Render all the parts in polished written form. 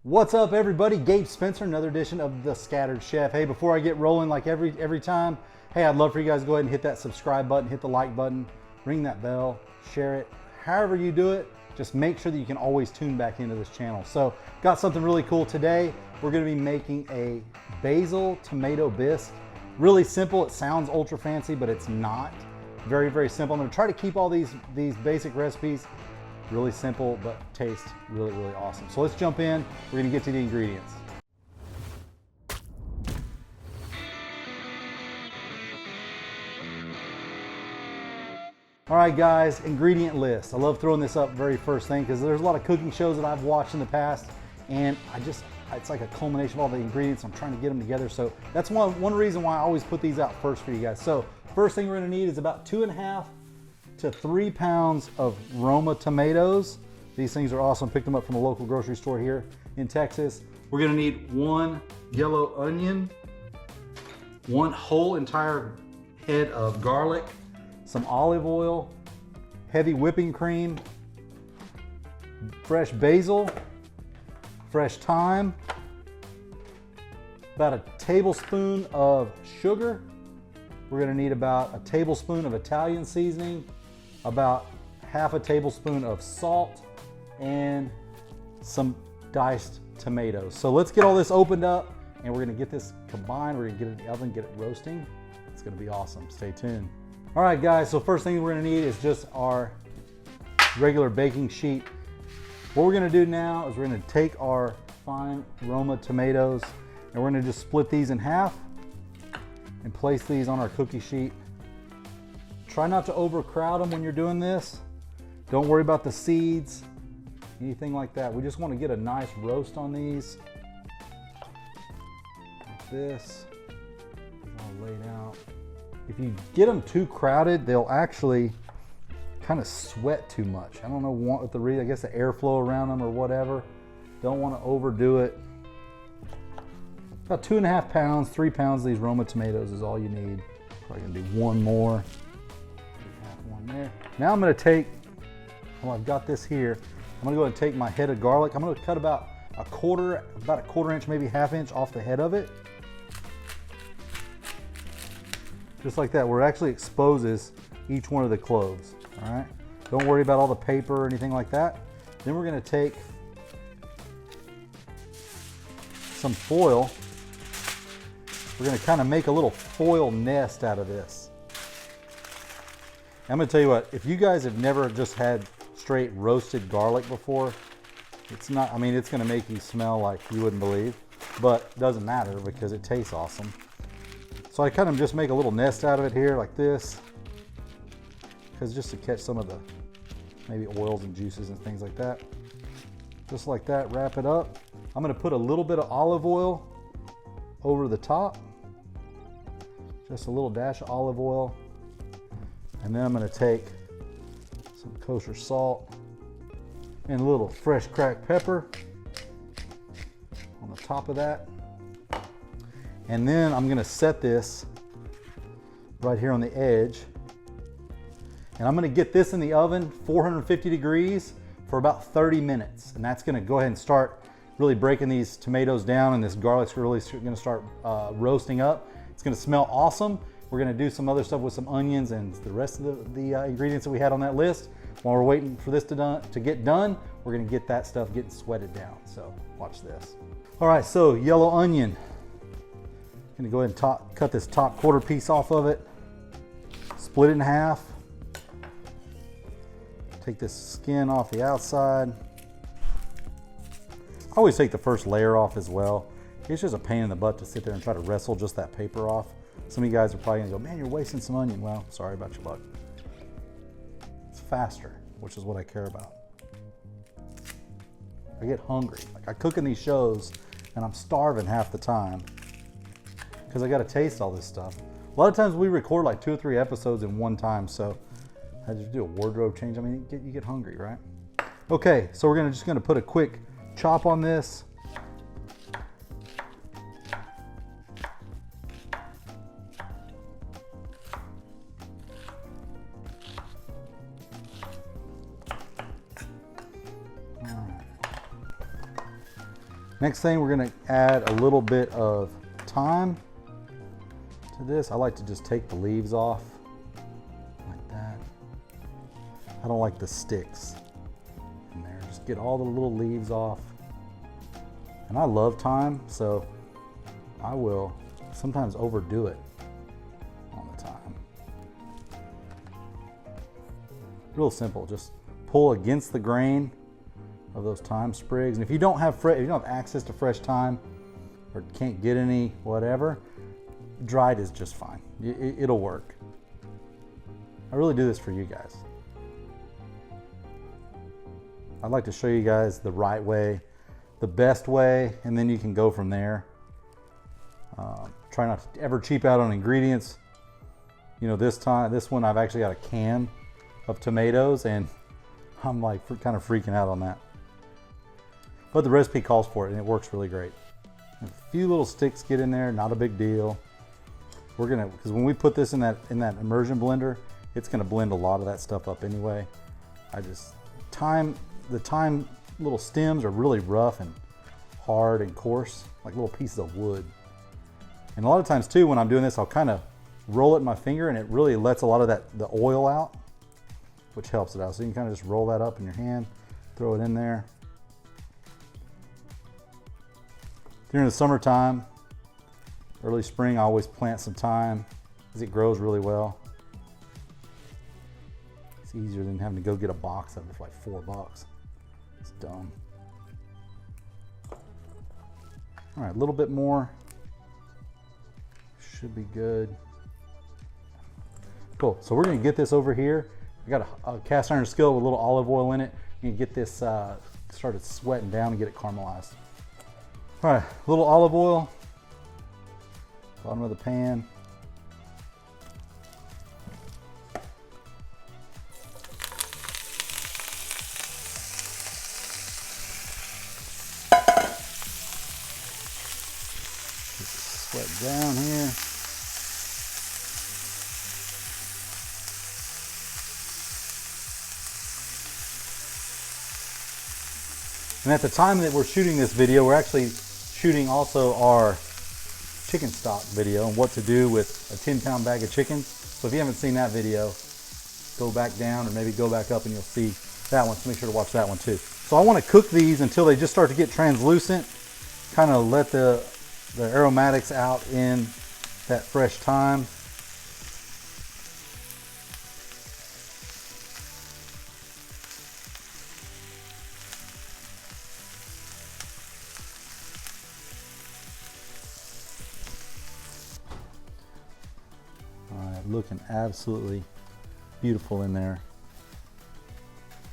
What's up, everybody? Gabe Spencer, another edition of The Scattered Chef. Hey, before I get rolling like every time, hey, I'd love for you guys to go ahead and hit that subscribe button, hit the like button, ring that bell, share it. However you do it, just make sure that you can always tune back into this channel. So, got something really cool today. We're gonna be making a basil tomato bisque. Really simple. It sounds ultra fancy, but it's not. Very, very simple. I'm gonna try to keep all these basic recipes really simple, but taste really, really awesome. So let's jump in. We're gonna get to the ingredients. All right, guys, ingredient list. I love throwing this up very first thing because there's a lot of cooking shows that I've watched in the past, and it's like a culmination of all the ingredients. I'm trying to get them together. So that's one reason why I always put these out first for you guys. So first thing we're gonna need is about 2.5 to 3 pounds of Roma tomatoes. These things are awesome. Picked them up from a local grocery store here in Texas. We're gonna need 1 yellow onion, 1 whole entire head of garlic, some olive oil, heavy whipping cream, fresh basil, fresh thyme, about a tablespoon of sugar. We're gonna need about a tablespoon of Italian seasoning, about half a tablespoon of salt, and some diced tomatoes. So let's get all this opened up and we're gonna get this combined. We're gonna get it in the oven, get it roasting. It's gonna be awesome. Stay tuned. All right, guys, so first thing we're gonna need is just our regular baking sheet. What we're gonna do now is we're gonna take our fine Roma tomatoes and we're gonna just split these in half and place these on our cookie sheet. Try not to overcrowd them when you're doing this. Don't worry about the seeds, anything like that. We just want to get a nice roast on these. Like this, all laid out. If you get them too crowded, they'll actually kind of sweat too much. I don't know what the reason, I guess the airflow around them or whatever. Don't want to overdo it. About 2.5 pounds, 3 pounds of these Roma tomatoes is all you need. Probably gonna do one more. One there. Now I'm gonna take, well, I've got this here. I'm gonna go ahead and take my head of garlic. I'm gonna cut about a quarter inch, maybe ½ inch off the head of it. Just like that, where it actually exposes each one of the cloves, all right? Don't worry about all the paper or anything like that. Then we're gonna take some foil. We're gonna kind of make a little foil nest out of this. I'm gonna tell you what, if you guys have never just had straight roasted garlic before, it's not, I mean, it's gonna make you smell like you wouldn't believe, but it doesn't matter because it tastes awesome. So I kind of just make a little nest out of it here like this, because just to catch some of the maybe oils and juices and things like that. Just like that, wrap it up. I'm gonna put a little bit of olive oil over the top, just a little dash of olive oil. And then I'm gonna take some kosher salt and a little fresh cracked pepper on the top of that. And then I'm gonna set this right here on the edge. And I'm gonna get this in the oven, 450 degrees for about 30 minutes. And that's gonna go ahead and start really breaking these tomatoes down, and this garlic's really gonna start roasting up. It's gonna smell awesome. We're gonna do some other stuff with some onions and the rest of the ingredients that we had on that list. While we're waiting for this to get done, we're gonna get that stuff getting sweated down. So watch this. All right, so yellow onion. Gonna go ahead and cut this top quarter piece off of it. Split it in half. Take this skin off the outside. I always take the first layer off as well. It's just a pain in the butt to sit there and try to wrestle just that paper off. Some of you guys are probably gonna go, man, you're wasting some onion. Well, sorry about your luck. It's faster, which is what I care about. I get hungry. Like I cook in these shows and I'm starving half the time because I gotta taste all this stuff. A lot of times we record like 2 or 3 episodes in one time, so I just do a wardrobe change. I mean, you get hungry, right? Okay, so we're just gonna put a quick chop on this. Next thing, we're gonna add a little bit of thyme to this. I like to just take the leaves off like that. I don't like the sticks in there. Just get all the little leaves off. And I love thyme, so I will sometimes overdo it on the thyme. Real simple, just pull against the grain of those thyme sprigs. And if you don't have access to fresh thyme or can't get any, whatever, dried is just fine. It'll work. I really do this for you guys. I'd like to show you guys the right way, the best way, and then you can go from there. Try not to ever cheap out on ingredients. You know, this one I've actually got a can of tomatoes, and I'm like kind of freaking out on that. But the recipe calls for it, and it works really great. A few little sticks get in there, not a big deal. We're gonna, because when we put this in that immersion blender, it's gonna blend a lot of that stuff up anyway. The thyme little stems are really rough and hard and coarse, like little pieces of wood. And a lot of times too, when I'm doing this, I'll kind of roll it in my finger, and it really lets a lot of the oil out, which helps it out. So you can kind of just roll that up in your hand, throw it in there. During the summertime, early spring, I always plant some thyme because it grows really well. It's easier than having to go get a box of it for like $4. It's dumb. All right, a little bit more. Should be good. Cool, so we're gonna get this over here. I got a cast iron skillet with a little olive oil in it. You can get this started sweating down and get it caramelized. All right, a little olive oil, bottom of the pan. Sweat down here. And at the time that we're shooting this video, we're actually shooting also our chicken stock video and what to do with a 10-pound bag of chicken. So if you haven't seen that video, go back down or maybe go back up and you'll see that one. So make sure to watch that one too. So I want to cook these until they just start to get translucent, kind of let the aromatics out in that fresh thyme. Looking absolutely beautiful in there.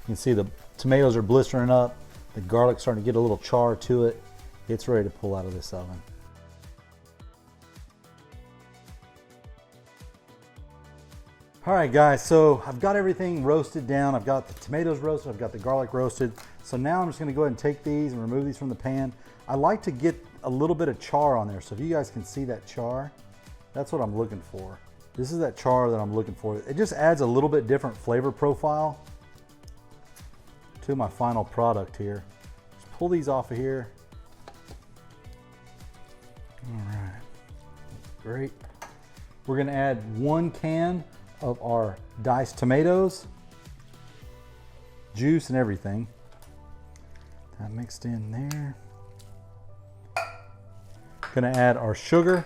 You can see the tomatoes are blistering up, the garlic's starting to get a little char to it. It's ready to pull out of this oven. All right guys, so I've got everything roasted down. I've got the tomatoes roasted, I've got the garlic roasted. So now I'm just gonna go ahead and take these and remove these from the pan. I like to get a little bit of char on there. So if you guys can see that char, that's what I'm looking for. This is that char that I'm looking for. It just adds a little bit different flavor profile to my final product here. Just pull these off of here. All right, great. We're gonna add 1 can of our diced tomatoes, juice and everything. That mixed in there. Gonna add our sugar.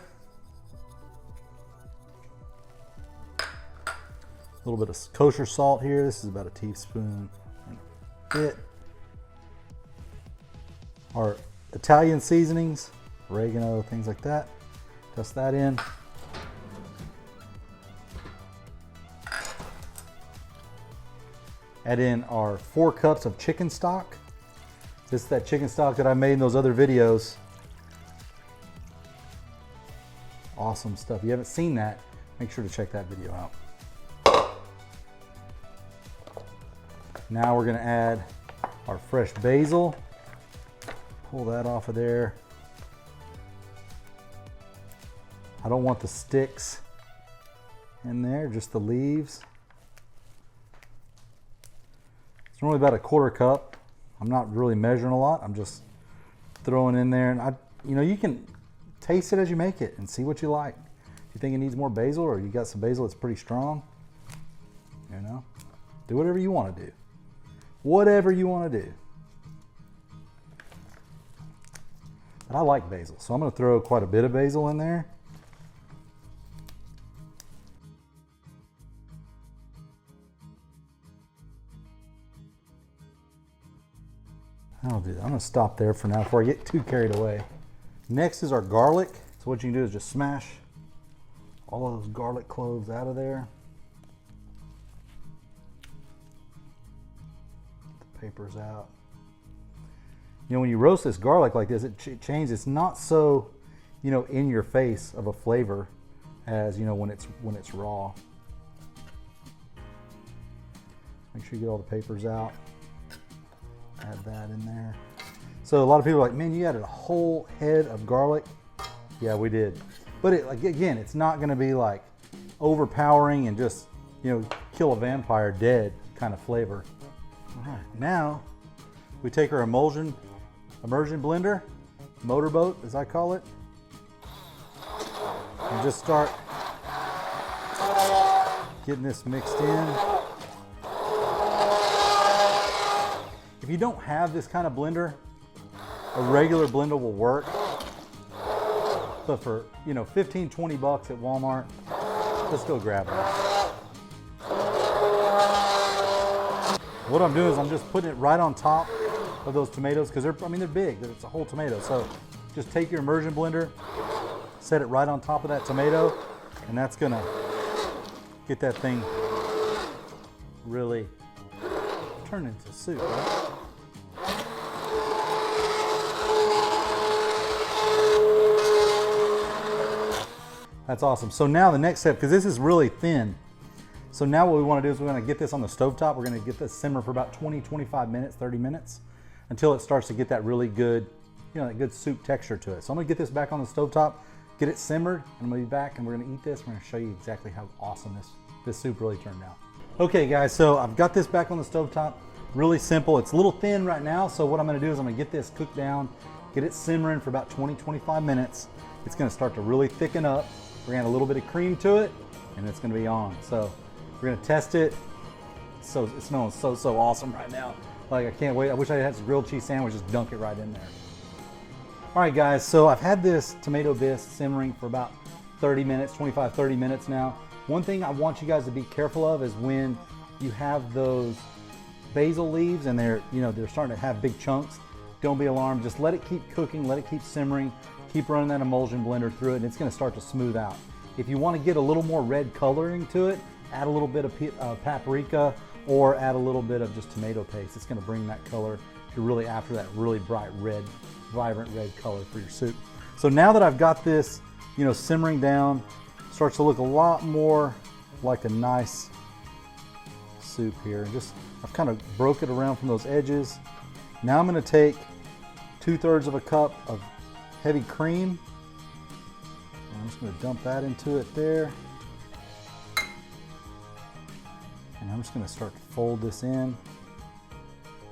A little bit of kosher salt here. This is about a teaspoon and a bit. Our Italian seasonings, oregano, things like that. Dust that in. Add in our 4 cups of chicken stock. This is that chicken stock that I made in those other videos. Awesome stuff. If you haven't seen that, make sure to check that video out. Now we're gonna add our fresh basil. Pull that off of there. I don't want the sticks in there, just the leaves. It's normally about a 1/4 cup. I'm not really measuring a lot. I'm just throwing in there, and you can taste it as you make it and see what you like. If you think it needs more basil, or you got some basil that's pretty strong, do whatever you want to do. Whatever you want to do. But I like basil, so I'm going to throw quite a bit of basil in there. I'll do that. I'm going to stop there for now before I get too carried away. Next is our garlic. So what you can do is just smash all of those garlic cloves out of there. Get the papers out. When you roast this garlic like this, it changes. It's not so, in your face of a flavor as, when it's raw. Make sure you get all the papers out. Add that in there. So a lot of people are like, man, you added a whole head of garlic. Yeah, we did. But again, it's not going to be like overpowering and just, kill a vampire dead kind of flavor. All right, now we take our immersion blender, motorboat as I call it, and just start getting this mixed in. If you don't have this kind of blender, a regular blender will work. But for, 15, 20 bucks at Walmart, just go grab it. What I'm doing is I'm just putting it right on top of those tomatoes, because they're big, it's a whole tomato. So just take your immersion blender, set it right on top of that tomato, and that's gonna get that thing really turned into soup, right? That's awesome. So now the next step, because this is really thin, so now what we want to do is we're going to get this on the stovetop. We're going to get this simmer for about 20, 25 minutes, 30 minutes, until it starts to get that really good, that good soup texture to it. So I'm going to get this back on the stovetop, get it simmered, and I'm going to be back and we're going to eat this. We're going to show you exactly how awesome this soup really turned out. Okay guys, so I've got this back on the stovetop. Really simple. It's a little thin right now, so what I'm going to do is I'm going to get this cooked down, get it simmering for about 20, 25 minutes. It's going to start to really thicken up. We're going to add a little bit of cream to it, and it's going to be on. So we're going to test it. So it smells so awesome right now. Like, I can't wait. I wish I had some grilled cheese sandwich, just dunk it right in there. All right guys, so I've had this tomato bisque simmering for about 30 minutes, 25, 30 minutes now. One thing I want you guys to be careful of is when you have those basil leaves and they're starting to have big chunks, don't be alarmed. Just let it keep cooking, let it keep simmering. Keep running that emulsion blender through it, and it's going to start to smooth out. If you want to get a little more red coloring to it, add a little bit of paprika, or add a little bit of just tomato paste. It's going to bring that color to really after that really bright red, vibrant red color for your soup. So now that I've got this, simmering down, starts to look a lot more like a nice soup here. I've kind of broke it around from those edges. Now I'm going to take 2/3 of a cup of heavy cream. I'm just going to dump that into it there. And I'm just going to start to fold this in. And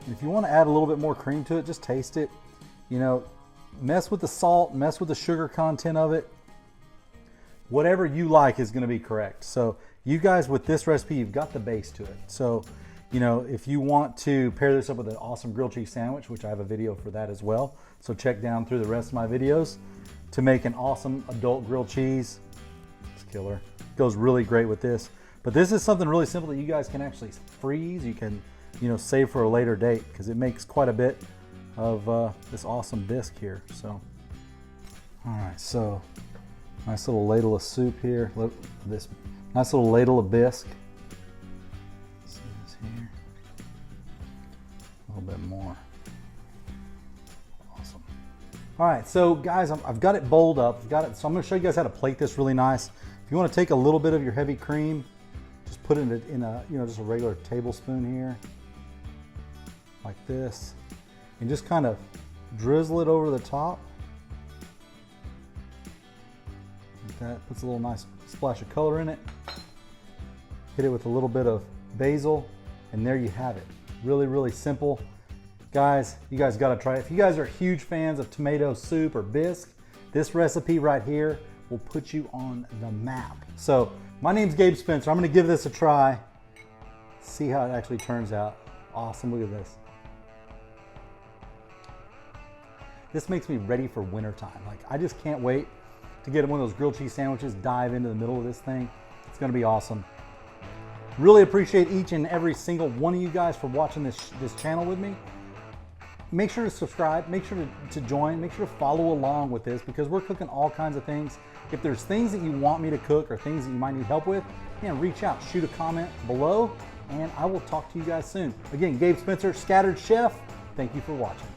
if you want to add a little bit more cream to it, just taste it. Mess with the salt, mess with the sugar content of it. Whatever you like is going to be correct. So you guys, with this recipe, you've got the base to it. So, if you want to pair this up with an awesome grilled cheese sandwich, which I have a video for that as well. So check down through the rest of my videos to make an awesome adult grilled cheese. It's killer. Goes really great with this. But this is something really simple that you guys can actually freeze. You can, save for a later date, because it makes quite a bit of this awesome bisque here. So, all right, so nice little ladle of soup here. This nice little ladle of bisque. See this here? A little bit more. Awesome. All right, so guys, I've got it bowled up. So I'm going to show you guys how to plate this really nice. If you want to take a little bit of your heavy cream, just put it in a, just a regular tablespoon here, like this, and just kind of drizzle it over the top. Like that. Puts a little nice splash of color in it. Hit it with a little bit of basil, and there you have it. Really, really simple. Guys, you guys gotta try it. If you guys are huge fans of tomato soup or bisque, this recipe right here will put you on the map. So my name's Gabe Spencer. I'm gonna give this a try, see how it actually turns out. Awesome, look at this. This makes me ready for wintertime. Like, I just can't wait to get one of those grilled cheese sandwiches, dive into the middle of this thing. It's gonna be awesome. Really appreciate each and every single one of you guys for watching this channel with me. Make sure to subscribe, make sure to join, make sure to follow along with this because we're cooking all kinds of things. If there's things that you want me to cook or things that you might need help with, man, reach out, shoot a comment below, and I will talk to you guys soon. Again, Gabe Spencer, Scattered Chef. Thank you for watching.